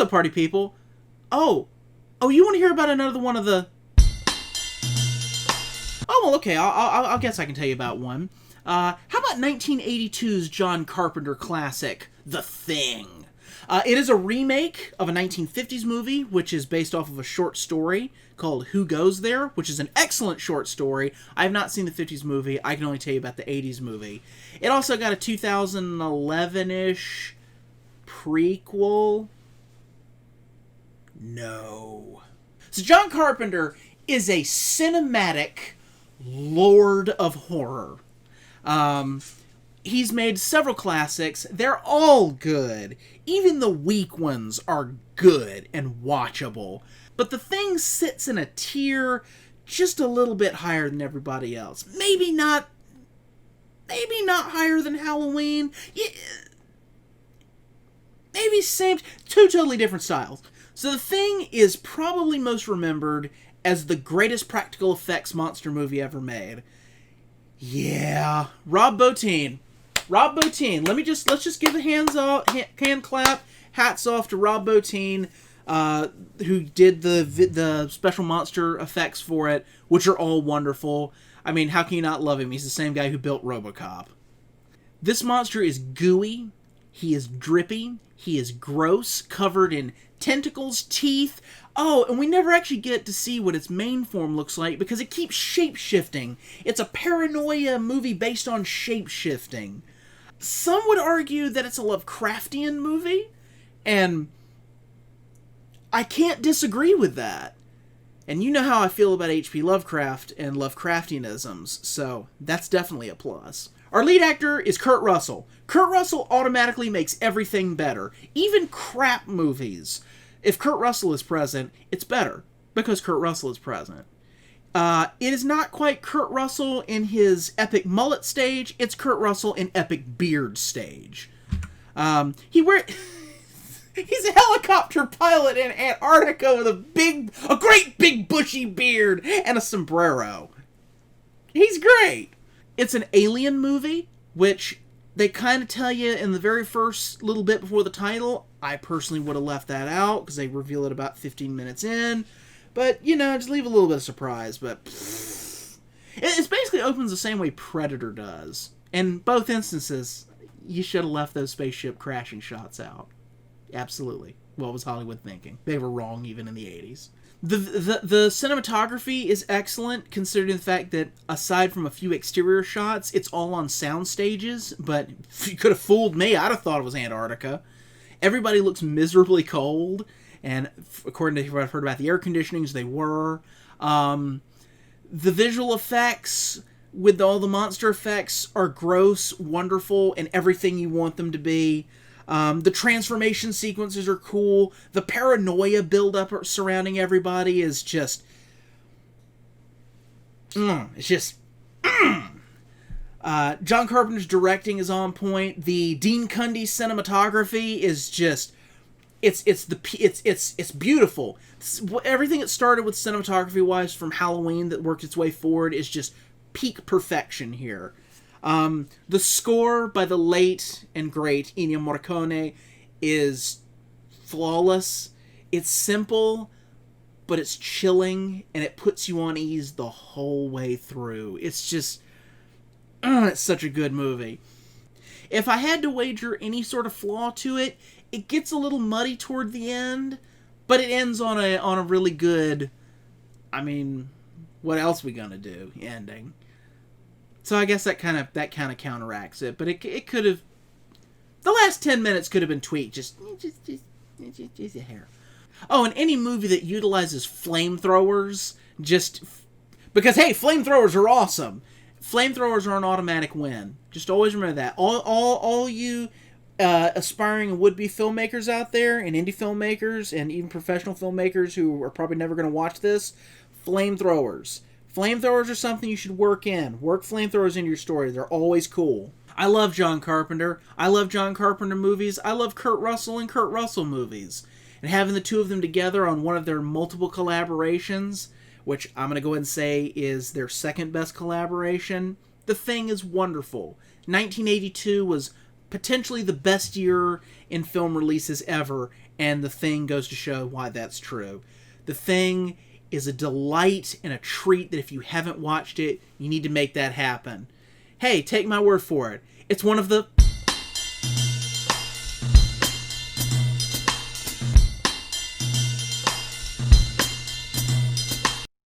up, party people? Oh, you want to hear about another one of the... Oh, well, okay, I'll guess I can tell you about one. How about 1982's John Carpenter classic, The Thing? It is a remake of a 1950s movie, which is based off of a short story called Who Goes There, which is an excellent short story. I have not seen the 50s movie. I can only tell you about the 80s movie. It also got a 2011-ish prequel. No. So John Carpenter is a cinematic lord of horror. He's made several classics. They're all good. Even the weak ones are good and watchable. But The Thing sits in a tier just a little bit higher than everybody else. Maybe not higher than Halloween. Yeah, maybe same. Two totally different styles. So The Thing is probably most remembered as the greatest practical effects monster movie ever made. Yeah, Rob Bottin. Let's just give a hand clap. Hats off to Rob Bottin, who did the special monster effects for it, which are all wonderful. I mean, how can you not love him? He's the same guy who built RoboCop. This monster is gooey. He is drippy. He is gross, covered in tentacles, teeth. Oh, and we never actually get to see what its main form looks like because it keeps shape-shifting. It's a paranoia movie based on shape-shifting. Some would argue that it's a Lovecraftian movie, and I can't disagree with that. And you know how I feel about H.P. Lovecraft and Lovecraftianisms, so that's definitely a plus. Our lead actor is Kurt Russell. Kurt Russell automatically makes everything better. Even crap movies. If Kurt Russell is present, it's better, because Kurt Russell is present. It is not quite Kurt Russell in his epic mullet stage, it's Kurt Russell in epic beard stage. He's a helicopter pilot in Antarctica with a great big bushy beard and a sombrero. He's great. It's an alien movie, which they kind of tell you in the very first little bit before the title. I personally would have left that out because they reveal it about 15 minutes in. But, just leave a little bit of surprise. But it basically opens the same way Predator does. In both instances, you should have left those spaceship crashing shots out. Absolutely. What was Hollywood thinking? They were wrong even in the 80s. The cinematography is excellent, considering the fact that, aside from a few exterior shots, it's all on sound stages. But you could have fooled me. I'd have thought it was Antarctica. Everybody looks miserably cold, and according to what I've heard about the air conditionings, they were. The visual effects with all the monster effects are gross, wonderful, and everything you want them to be. The transformation sequences are cool. The paranoia buildup surrounding everybody is just... John Carpenter's directing is on point. The Dean Cundey cinematography is just... It's beautiful. Everything that started with cinematography-wise from Halloween that worked its way forward is just peak perfection here. The score by the late and great Ennio Morricone is flawless. It's simple, but it's chilling, and it puts you on ease the whole way through. It's just... it's such a good movie. If I had to wager any sort of flaw to it, it gets a little muddy toward the end, but it ends on a really good, what else we gonna do ending. So I guess that kind of counteracts it, but it could have, the last 10 minutes could have been tweaked just a hair. Oh, and any movie that utilizes flamethrowers, because hey, flamethrowers are awesome. Flamethrowers are an automatic win. Just always remember that. All you aspiring would-be filmmakers out there, and indie filmmakers, and even professional filmmakers who are probably never going to watch this, flamethrowers. Flamethrowers are something you should work in. Work flamethrowers into your story. They're always cool. I love John Carpenter. I love John Carpenter movies. I love Kurt Russell and Kurt Russell movies. And having the two of them together on one of their multiple collaborations, which I'm going to go ahead and say is their second best collaboration, The Thing is wonderful. 1982 was potentially the best year in film releases ever, and The Thing goes to show why that's true. The Thing is a delight and a treat that if you haven't watched it, you need to make that happen. Hey, take my word for it. It's one of the